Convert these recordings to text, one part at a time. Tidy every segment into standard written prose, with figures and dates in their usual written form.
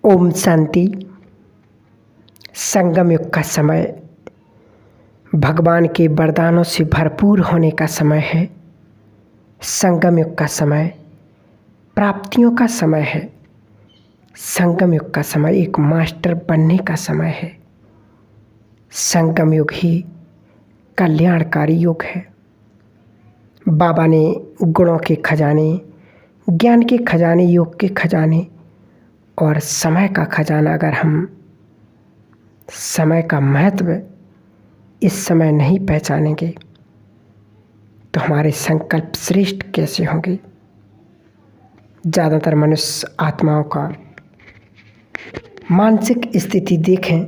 ओम शांति। संगम युग का समय भगवान के वरदानों से भरपूर होने का समय है। संगम युग का समय प्राप्तियों का समय है। संगम युग का समय एक मास्टर बनने का समय है। संगम युग ही कल्याणकारी युग है। बाबा ने गुणों के खजाने, ज्ञान के खजाने, योग के खजाने और समय का खजाना, अगर हम समय का महत्व इस समय नहीं पहचानेंगे तो हमारे संकल्प श्रेष्ठ कैसे होंगे। ज़्यादातर मनुष्य आत्माओं का मानसिक स्थिति देखें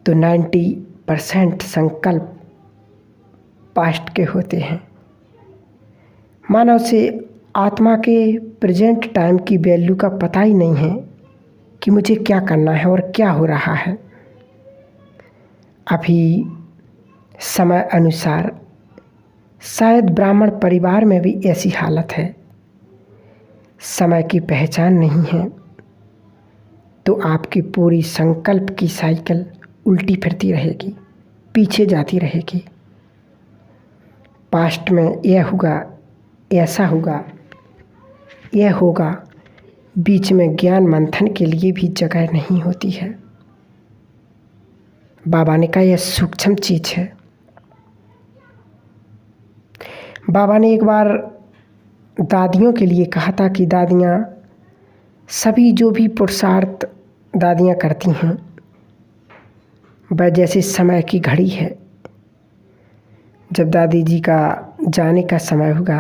तो 90% संकल्प पास्ट के होते हैं। मानव से आत्मा के प्रेजेंट टाइम की वैल्यू का पता ही नहीं है कि मुझे क्या करना है और क्या हो रहा है। अभी समय अनुसार शायद ब्राह्मण परिवार में भी ऐसी हालत है। समय की पहचान नहीं है तो आपकी पूरी संकल्प की साइकिल उल्टी फिरती रहेगी, पीछे जाती रहेगी। पास्ट में यह होगा, ऐसा होगा, यह होगा, बीच में ज्ञान मंथन के लिए भी जगह नहीं होती है। बाबा ने कहा यह सूक्ष्म चीज है। बाबा ने एक बार दादियों के लिए कहा था कि दादियाँ सभी जो भी पुरुषार्थ दादियाँ करती हैं वह जैसे समय की घड़ी है। जब दादी जी का जाने का समय होगा,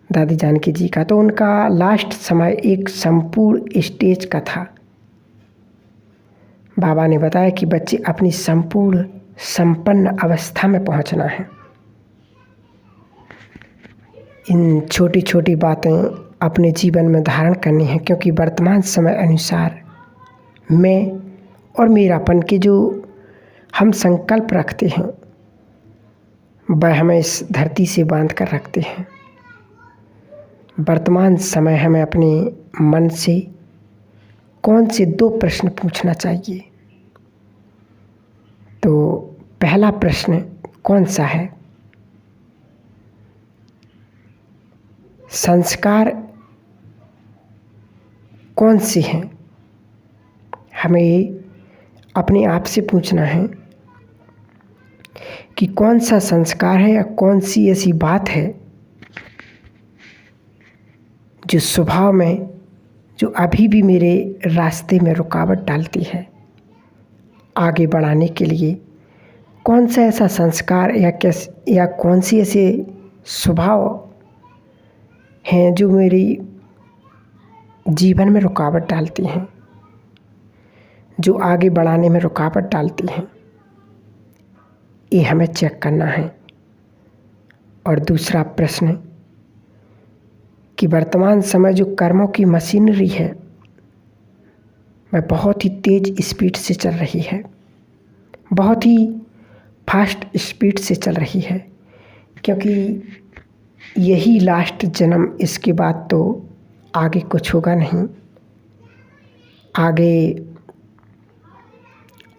दादी जानकी जी का, तो उनका लास्ट समय एक संपूर्ण स्टेज का था। बाबा ने बताया कि बच्चे अपनी संपूर्ण संपन्न अवस्था में पहुंचना है। इन छोटी छोटी बातें अपने जीवन में धारण करनी है, क्योंकि वर्तमान समय अनुसार मैं और मेरापन के जो हम संकल्प रखते हैं वह हमें इस धरती से बांध कर रखते हैं। वर्तमान समय हमें अपने मन से कौन से 2 प्रश्न पूछना चाहिए। तो पहला प्रश्न कौन सा है? संस्कार कौन से हैं? हमें अपने आप से पूछना है कि कौन सा संस्कार है या कौन सी ऐसी बात है जो स्वभाव में, जो अभी भी मेरे रास्ते में रुकावट डालती है आगे बढ़ाने के लिए। कौन सा ऐसा संस्कार या कौन सी ऐसे स्वभाव हैं जो मेरी जीवन में रुकावट डालती हैं, जो आगे बढ़ाने में रुकावट डालती हैं। ये हमें चेक करना है। और दूसरा प्रश्न कि वर्तमान समय जो कर्मों की मशीनरी है वह बहुत ही तेज स्पीड से चल रही है, बहुत ही फास्ट स्पीड से चल रही है, क्योंकि यही लास्ट जन्म। इसके बाद तो आगे कुछ होगा नहीं। आगे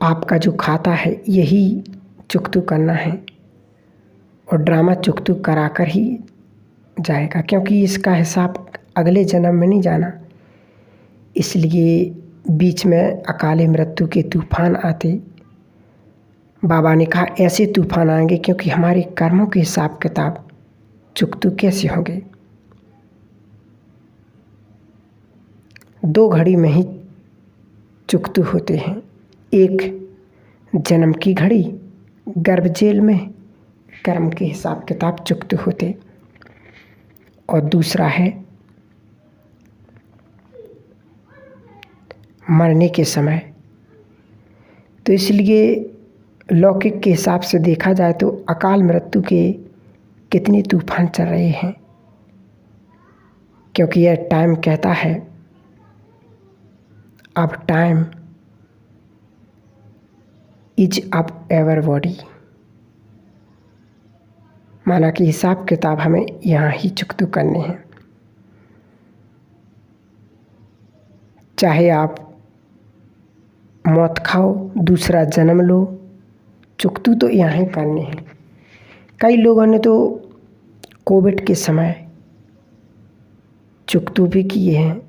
आपका जो खाता है यही चुकतू करना है, और ड्रामा चुकतू कराकर ही जाएगा, क्योंकि इसका हिसाब अगले जन्म में नहीं जाना। इसलिए बीच में अकाले मृत्यु के तूफान आते। बाबा ने कहा ऐसे तूफान आएंगे क्योंकि हमारे कर्मों के हिसाब किताब चुकतू कैसे होंगे। 2 घड़ी में ही चुकतू होते हैं। एक जन्म की घड़ी, गर्भ जेल में कर्म के हिसाब किताब चुकतू होते, और दूसरा है मरने के समय। तो इसलिए लौकिक के हिसाब से देखा जाए तो अकाल मृत्यु के कितने तूफान चल रहे हैं, क्योंकि यह टाइम कहता है अब टाइम इज अप एवरीबॉडी। माना कि हिसाब किताब हमें यहाँ ही चुकतू करने हैं। चाहे आप मौत खाओ, दूसरा जन्म लो, चुकतू तो यहाँ ही करनी है। कई लोगों ने तो कोविड के समय चुकतू भी किए हैं,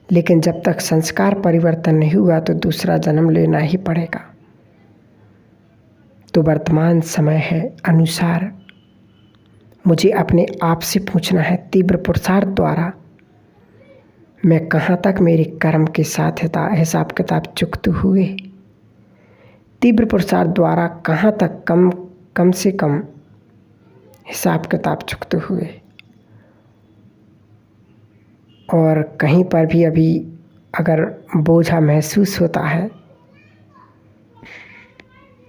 लेकिन जब तक संस्कार परिवर्तन नहीं हुआ तो दूसरा जन्म लेना ही पड़ेगा। तो वर्तमान समय है अनुसार मुझे अपने आप से पूछना है, तीव्र पुरुषार्थ द्वारा मैं कहाँ तक मेरे कर्म के साथ हिसाब किताब चुकते हुए, तीव्र पुरुषार्थ द्वारा कहाँ तक कम से कम हिसाब किताब चुकते हुए, और कहीं पर भी अभी अगर बोझा महसूस होता है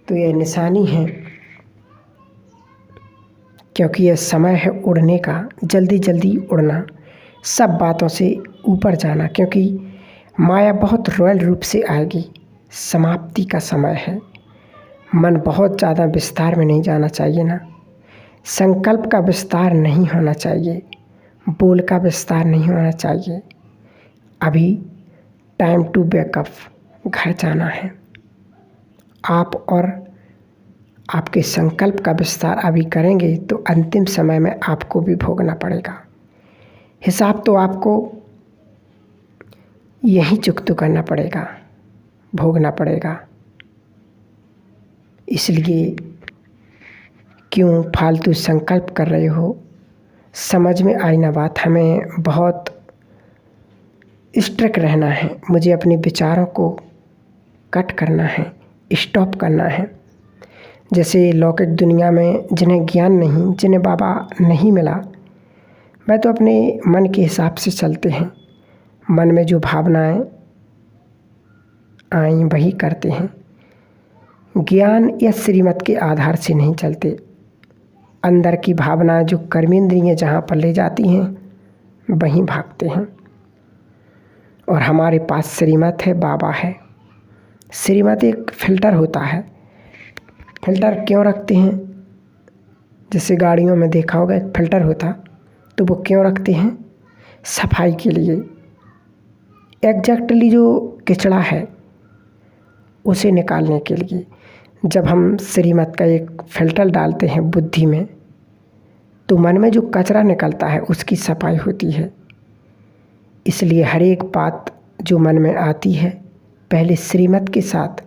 तो यह निशानी है, क्योंकि यह समय है उड़ने का, जल्दी जल्दी उड़ना, सब बातों से ऊपर जाना, क्योंकि माया बहुत रॉयल रूप से आएगी। समाप्ति का समय है। मन बहुत ज़्यादा विस्तार में नहीं जाना चाहिए ना, संकल्प का विस्तार नहीं होना चाहिए, बोल का विस्तार नहीं होना चाहिए। अभी टाइम टू बैकअप, घर जाना है। आप और आपके संकल्प का विस्तार अभी करेंगे तो अंतिम समय में आपको भी भोगना पड़ेगा। हिसाब तो आपको यही चुकता करना पड़ेगा, भोगना पड़ेगा। इसलिए क्यों फालतू संकल्प कर रहे हो? समझ में आई ना बात? हमें बहुत स्ट्रिक्ट रहना है। मुझे अपने विचारों को कट करना है, स्टॉप करना है। जैसे लौकिक दुनिया में जिन्हें ज्ञान नहीं, जिन्हें बाबा नहीं मिला, वह तो अपने मन के हिसाब से चलते हैं। मन में जो भावनाएं आई वही करते हैं। ज्ञान या श्रीमत के आधार से नहीं चलते। अंदर की भावनाएं जो कर्मेंद्रियां जहाँ पर ले जाती हैं वहीं भागते हैं। और हमारे पास श्रीमत है, बाबा है। श्रीमत एक फिल्टर होता है। फिल्टर क्यों रखते हैं? जैसे गाड़ियों में देखा होगा एक फिल्टर होता, तो वो क्यों रखते हैं? सफाई के लिए। एग्जैक्टली जो कचरा है उसे निकालने के लिए। जब हम श्रीमत का एक फिल्टर डालते हैं बुद्धि में, तो मन में जो कचरा निकलता है उसकी सफाई होती है। इसलिए हर एक बात जो मन में आती है पहले श्रीमत के साथ,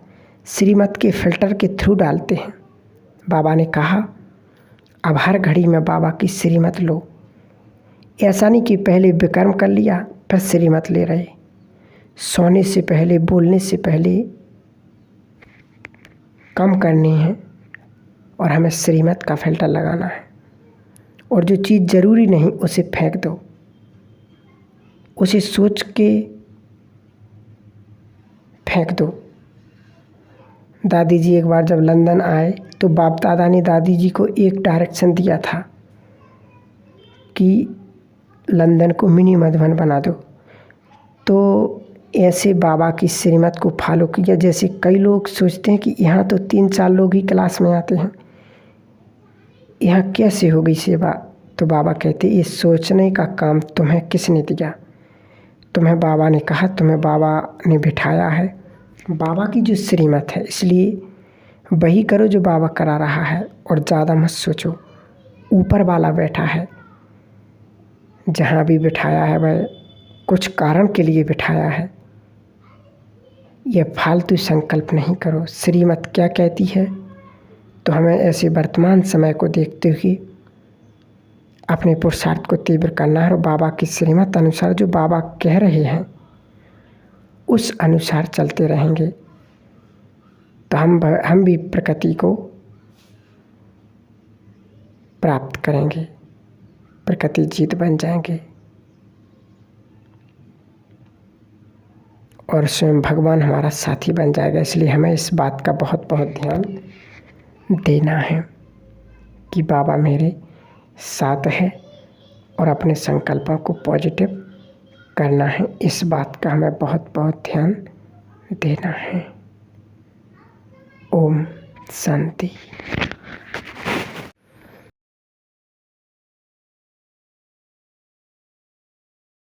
श्रीमत के फिल्टर के थ्रू डालते हैं। बाबा ने कहा अब हर घड़ी में बाबा की श्रीमत लो। ऐसा नहीं कि पहले विकर्म कर लिया फिर श्रीमत ले रहे। सोने से पहले, बोलने से पहले कम करनी है और हमें श्रीमत का फिल्टर लगाना है। और जो चीज़ ज़रूरी नहीं उसे फेंक दो, उसे सोच के फेंक दो। दादी जी एक बार जब लंदन आए तो बाप दादा ने दादी जी को एक डायरेक्शन दिया था कि लंदन को मिनी मधुबन बना दो। तो ऐसे बाबा की श्रीमत को फॉलो किया। जैसे कई लोग सोचते हैं कि यहाँ तो 3-4 लोग ही क्लास में आते हैं, यहाँ कैसे हो गई सेवा? तो बाबा कहते ये सोचने का काम तुम्हें किसने दिया? तुम्हें बाबा ने कहा, तुम्हें बाबा ने बिठाया है। बाबा की जो श्रीमत है, इसलिए वही करो जो बाबा करा रहा है और ज़्यादा मत सोचो। ऊपर वाला बैठा है, जहाँ भी बिठाया है वह कुछ कारण के लिए बिठाया है। यह फालतू संकल्प नहीं करो। श्रीमत क्या कहती है? तो हमें ऐसे वर्तमान समय को देखते हुए अपने पुरुषार्थ को तीव्र करना है और बाबा की श्रीमत अनुसार जो बाबा कह रहे हैं उस अनुसार चलते रहेंगे तो हम भी प्रकृति को प्राप्त करेंगे, प्रकृति जीत बन जाएंगे और स्वयं भगवान हमारा साथी बन जाएगा। इसलिए हमें इस बात का बहुत बहुत ध्यान देना है कि बाबा मेरे साथ है और अपने संकल्पों को पॉजिटिव करना है। इस बात का हमें बहुत बहुत ध्यान देना है। ओम शांति।